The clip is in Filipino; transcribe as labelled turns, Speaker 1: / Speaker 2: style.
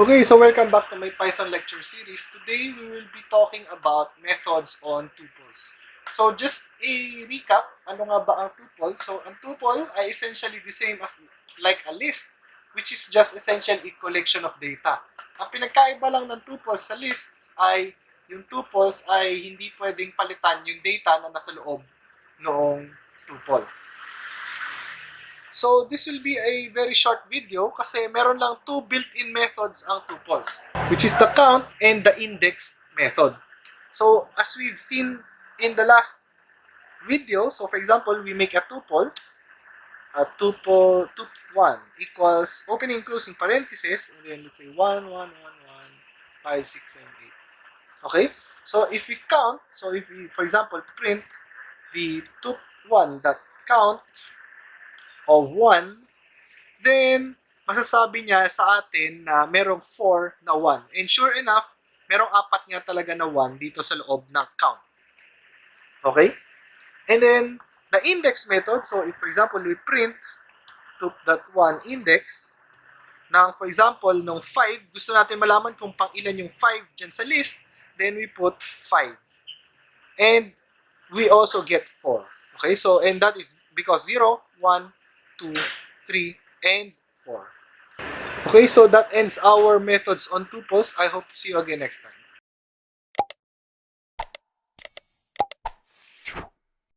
Speaker 1: Okay, so welcome back to my Python lecture series. Today, we will be talking about methods on tuples. So, just a recap, ano nga ba ang tuple? So, ang tuple ay essentially the same as like a list, which is just essentially a collection of data. Ang pinagkaiba lang ng tuples sa lists ay yung tuples ay hindi pwedeng palitan yung data na nasa loob noong tuple. So, this will be a very short video kasi meron lang two built-in methods ang tuples, which is the count and the index method. So, as we've seen in the last video, so for example, we make a tuple tup1 equals opening and closing parentheses, and then let's say 1, 1, 1, 1, 5, 6, 7, 8. Okay? So, if we count, so if we, for example, print the tup1 that count of 1, then masasabi niya sa atin na merong 4 na 1. And sure enough, merong 4 nga talaga na 1 dito sa loob ng count. Okay? And then, the index method, so if for example, we print tup.1 index, ng for example, nung 5, gusto natin malaman kung pang ilan yung 5 dyan sa list, then we put 5. And we also get 4. Okay, so, and that is because 0, 1, 2, 3, and 4. Okay, so that ends our methods on tuples. I hope to see you again next time.